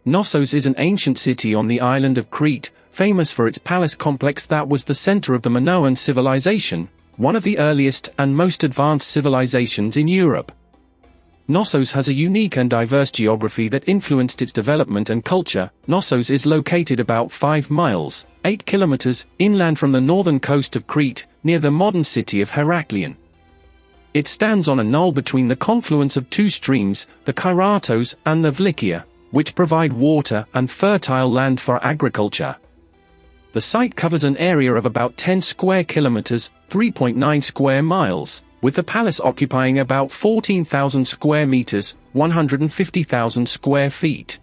Knossos is an ancient city on the island of Crete, famous for its palace complex that was the center of the Minoan civilization, one of the earliest and most advanced civilizations in Europe. Knossos has a unique and diverse geography that influenced its development and culture. Knossos is located about 5 miles, 8 kilometers, inland from the northern coast of Crete, near the modern city of Heraklion. It stands on a knoll between the confluence of two streams, the Keratos and the Vlikia, which provide water and fertile land for agriculture. The site covers an area of about 10 square kilometers, 3.9 square miles, with the palace occupying about 14,000 square meters, 150,000 square feet.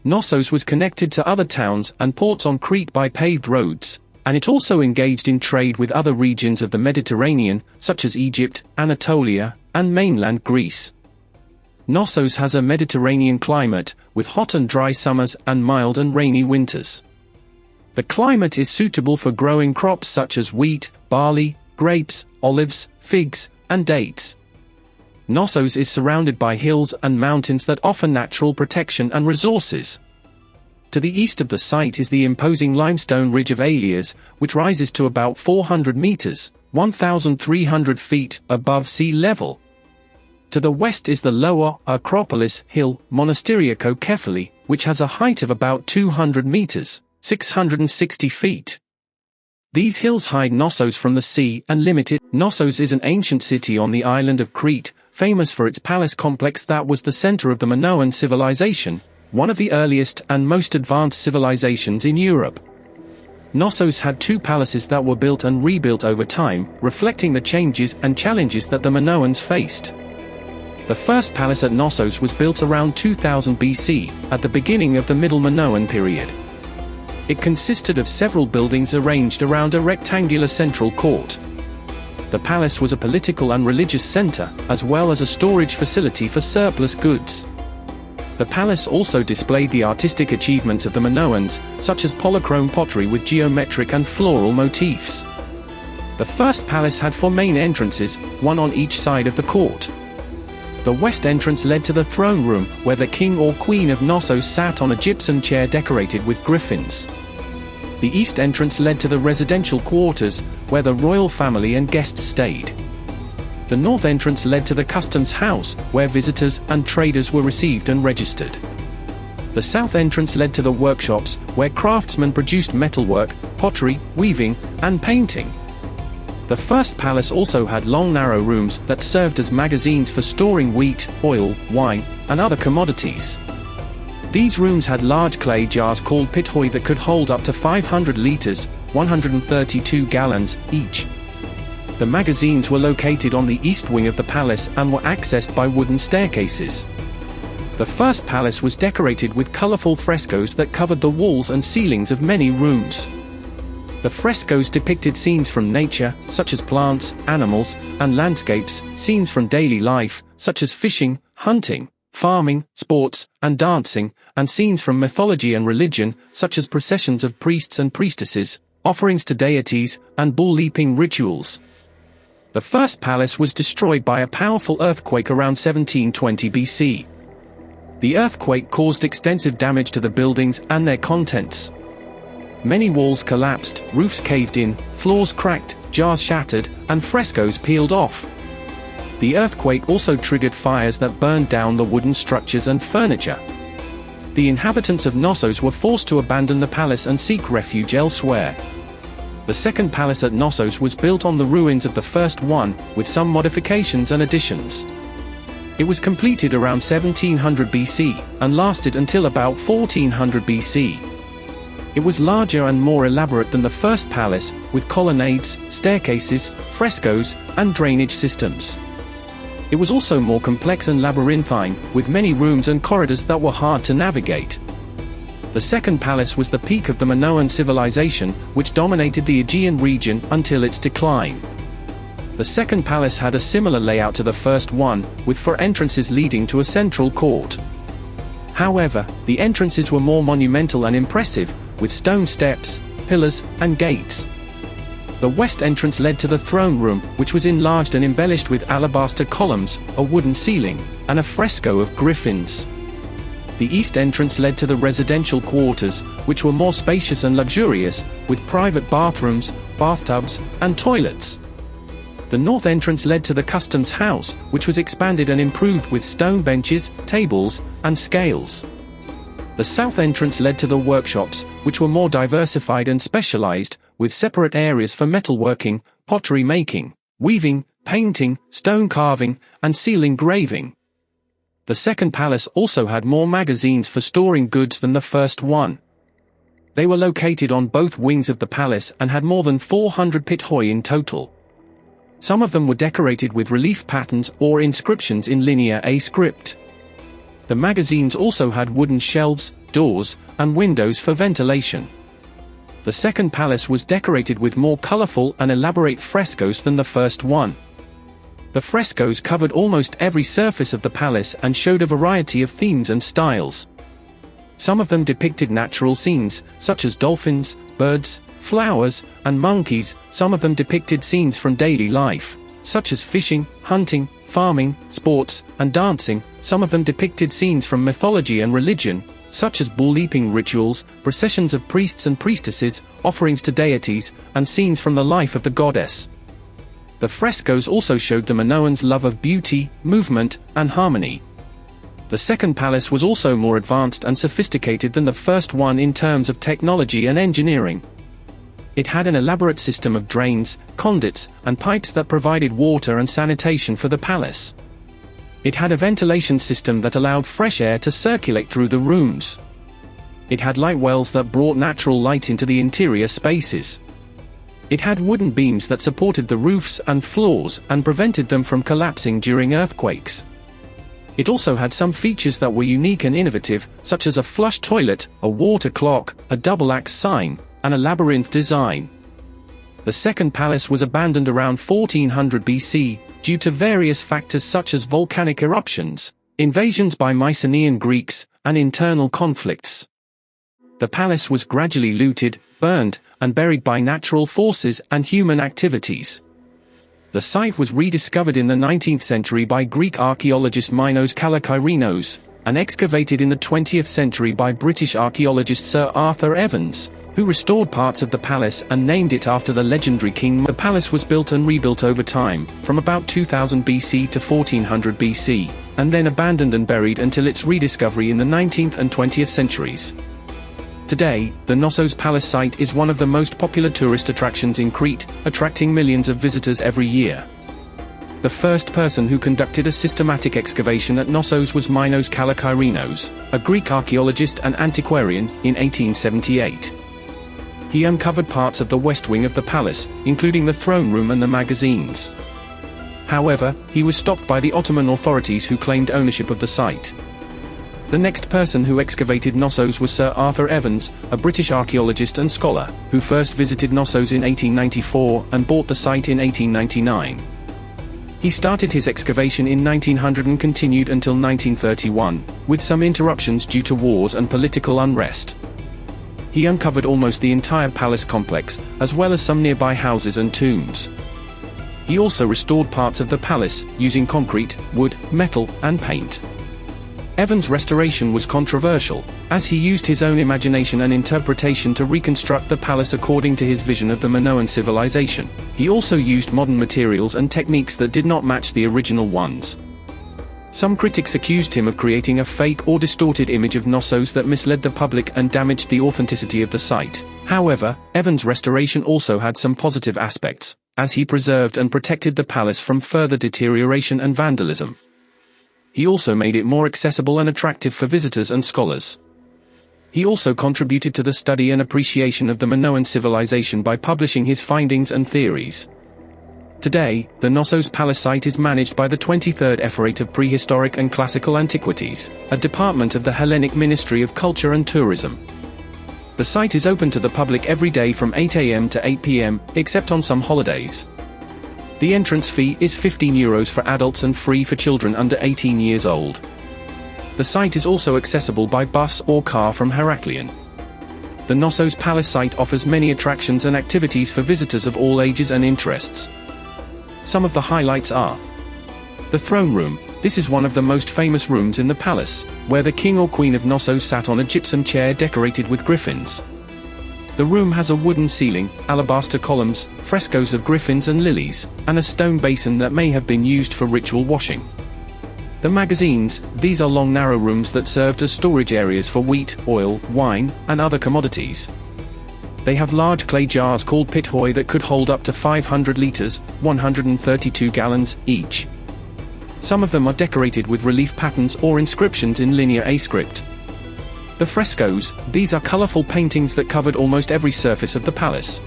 Knossos was connected to other towns and ports on Crete by paved roads, and it also engaged in trade with other regions of the Mediterranean, such as Egypt, Anatolia, and mainland Greece. Knossos has a Mediterranean climate, with hot and dry summers and mild and rainy winters. The climate is suitable for growing crops such as wheat, barley, grapes, olives, figs, and dates. Knossos is surrounded by hills and mountains that offer natural protection and resources. To the east of the site is the imposing limestone ridge of Aelias, which rises to about 400 meters, 1,300 feet, above sea level. To the west is the lower Acropolis hill, Monasteriako Kefali, which has a height of about 200 meters, 660 feet. These hills hide Knossos from the sea and limit it. Knossos is an ancient city on the island of Crete, famous for its palace complex that was the center of the Minoan civilization, one of the earliest and most advanced civilizations in Europe. Knossos had two palaces that were built and rebuilt over time, reflecting the changes and challenges that the Minoans faced. The first palace at Knossos was built around 2000 BC, at the beginning of the Middle Minoan period. It consisted of several buildings arranged around a rectangular central court. The palace was a political and religious center, as well as a storage facility for surplus goods. The palace also displayed the artistic achievements of the Minoans, such as polychrome pottery with geometric and floral motifs. The first palace had 4 main entrances, one on each side of the court. The west entrance led to the throne room, where the king or queen of Knossos sat on a gypsum chair decorated with griffins. The east entrance led to the residential quarters, where the royal family and guests stayed. The north entrance led to the customs house, where visitors and traders were received and registered. The south entrance led to the workshops, where craftsmen produced metalwork, pottery, weaving, and painting. The first palace also had long narrow rooms that served as magazines for storing wheat, oil, wine, and other commodities. These rooms had large clay jars called pithoi that could hold up to 500 liters, 132 gallons, each. The magazines were located on the east wing of the palace and were accessed by wooden staircases. The first palace was decorated with colorful frescoes that covered the walls and ceilings of many rooms. The frescoes depicted scenes from nature, such as plants, animals, and landscapes, scenes from daily life, such as fishing, hunting, farming, sports, and dancing, and scenes from mythology and religion, such as processions of priests and priestesses, offerings to deities, and bull-leaping rituals. The first palace was destroyed by a powerful earthquake around 1720 BC. The earthquake caused extensive damage to the buildings and their contents. Many walls collapsed, roofs caved in, floors cracked, jars shattered, and frescoes peeled off. The earthquake also triggered fires that burned down the wooden structures and furniture. The inhabitants of Knossos were forced to abandon the palace and seek refuge elsewhere. The second palace at Knossos was built on the ruins of the first one, with some modifications and additions. It was completed around 1700 BC, and lasted until about 1400 BC. It was larger and more elaborate than the first palace, with colonnades, staircases, frescoes, and drainage systems. It was also more complex and labyrinthine, with many rooms and corridors that were hard to navigate. The second palace was the peak of the Minoan civilization, which dominated the Aegean region until its decline. The second palace had a similar layout to the first one, with 4 entrances leading to a central court. However, the entrances were more monumental and impressive, with stone steps, pillars, and gates. The west entrance led to the throne room, which was enlarged and embellished with alabaster columns, a wooden ceiling, and a fresco of griffins. The east entrance led to the residential quarters, which were more spacious and luxurious, with private bathrooms, bathtubs, and toilets. The north entrance led to the customs house, which was expanded and improved with stone benches, tables, and scales. The south entrance led to the workshops, which were more diversified and specialized, with separate areas for metalworking, pottery making, weaving, painting, stone carving, and seal engraving. The second palace also had more magazines for storing goods than the first one. They were located on both wings of the palace and had more than 400 pithoi in total. Some of them were decorated with relief patterns or inscriptions in Linear A script. The magazines also had wooden shelves, doors, and windows for ventilation. The second palace was decorated with more colorful and elaborate frescoes than the first one. The frescoes covered almost every surface of the palace and showed a variety of themes and styles. Some of them depicted natural scenes, such as dolphins, birds, flowers, and monkeys. Some of them depicted scenes from daily life, such as fishing, hunting, farming, sports, and dancing. Some of them depicted scenes from mythology and religion, such as bull-leaping rituals, processions of priests and priestesses, offerings to deities, and scenes from the life of the goddess. The frescoes also showed the Minoans' love of beauty, movement, and harmony. The second palace was also more advanced and sophisticated than the first one in terms of technology and engineering. It had an elaborate system of drains, conduits, and pipes that provided water and sanitation for the palace. It had a ventilation system that allowed fresh air to circulate through the rooms. It had light wells that brought natural light into the interior spaces. It had wooden beams that supported the roofs and floors and prevented them from collapsing during earthquakes. It also had some features that were unique and innovative, such as a flush toilet, a water clock, a double-axe sign, and a labyrinth design. The second palace was abandoned around 1400 BC, due to various factors such as volcanic eruptions, invasions by Mycenaean Greeks, and internal conflicts. The palace was gradually looted, burned, and buried by natural forces and human activities. The site was rediscovered in the 19th century by Greek archaeologist Minos Kalakirinos, and excavated in the 20th century by British archaeologist Sir Arthur Evans, who restored parts of the palace and named it after the legendary king. The palace was built and rebuilt over time, from about 2000 BC to 1400 BC, and then abandoned and buried until its rediscovery in the 19th and 20th centuries. Today, the Knossos Palace site is one of the most popular tourist attractions in Crete, attracting millions of visitors every year. The first person who conducted a systematic excavation at Knossos was Minos Kalakirinos, a Greek archaeologist and antiquarian, in 1878. He uncovered parts of the west wing of the palace, including the throne room and the magazines. However, he was stopped by the Ottoman authorities who claimed ownership of the site. The next person who excavated Knossos was Sir Arthur Evans, a British archaeologist and scholar, who first visited Knossos in 1894 and bought the site in 1899. He started his excavation in 1900 and continued until 1931, with some interruptions due to wars and political unrest. He uncovered almost the entire palace complex, as well as some nearby houses and tombs. He also restored parts of the palace, using concrete, wood, metal, and paint. Evans' restoration was controversial, as he used his own imagination and interpretation to reconstruct the palace according to his vision of the Minoan civilization. He also used modern materials and techniques that did not match the original ones. Some critics accused him of creating a fake or distorted image of Knossos that misled the public and damaged the authenticity of the site. However, Evans' restoration also had some positive aspects, as he preserved and protected the palace from further deterioration and vandalism. He also made it more accessible and attractive for visitors and scholars. He also contributed to the study and appreciation of the Minoan civilization by publishing his findings and theories. Today, the Knossos Palace site is managed by the 23rd Ephorate of Prehistoric and Classical Antiquities, a department of the Hellenic Ministry of Culture and Tourism. The site is open to the public every day from 8 AM to 8 PM, except on some holidays. The entrance fee is €15 for adults and free for children under 18 years old. The site is also accessible by bus or car from Heraklion. The Knossos Palace site offers many attractions and activities for visitors of all ages and interests. Some of the highlights are: The throne room. This is one of the most famous rooms in the palace, where the king or queen of Knossos sat on a gypsum chair decorated with griffins. The room has a wooden ceiling, alabaster columns, frescoes of griffins and lilies, and a stone basin that may have been used for ritual washing. The magazines. These are long narrow rooms that served as storage areas for wheat, oil, wine, and other commodities. They have large clay jars called pithoi that could hold up to 500 liters, 132 gallons, each. Some of them are decorated with relief patterns or inscriptions in Linear A script. The frescoes. These are colorful paintings that covered almost every surface of the palace.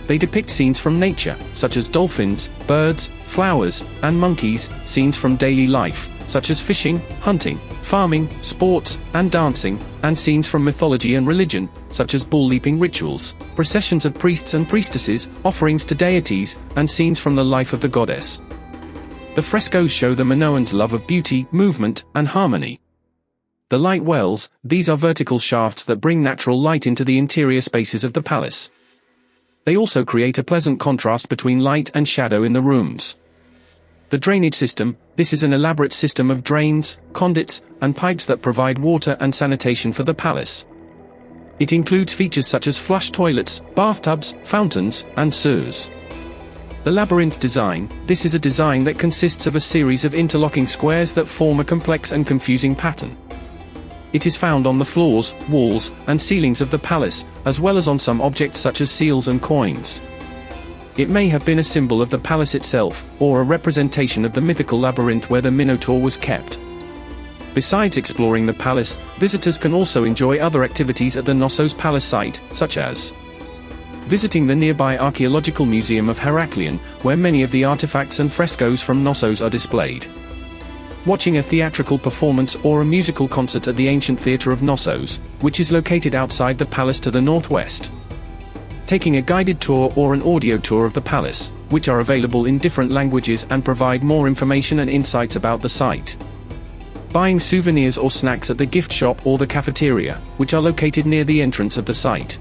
They depict scenes from nature, such as dolphins, birds, flowers, and monkeys, scenes from daily life, such as fishing, hunting, farming, sports, and dancing, and scenes from mythology and religion, such as bull-leaping rituals, processions of priests and priestesses, offerings to deities, and scenes from the life of the goddess. The frescoes show the Minoans' love of beauty, movement, and harmony. The light wells. These are vertical shafts that bring natural light into the interior spaces of the palace. They also create a pleasant contrast between light and shadow in the rooms. The drainage system. This is an elaborate system of drains, conduits, and pipes that provide water and sanitation for the palace. It includes features such as flush toilets, bathtubs, fountains, and sewers. The labyrinth design. This is a design that consists of a series of interlocking squares that form a complex and confusing pattern. It is found on the floors, walls, and ceilings of the palace, as well as on some objects such as seals and coins. It may have been a symbol of the palace itself, or a representation of the mythical labyrinth where the Minotaur was kept. Besides exploring the palace, visitors can also enjoy other activities at the Knossos Palace site, such as visiting the nearby archaeological museum of Heraklion, where many of the artifacts and frescoes from Knossos are displayed. Watching a theatrical performance or a musical concert at the ancient theatre of Knossos, which is located outside the palace to the northwest. Taking a guided tour or an audio tour of the palace, which are available in different languages and provide more information and insights about the site. Buying souvenirs or snacks at the gift shop or the cafeteria, which are located near the entrance of the site.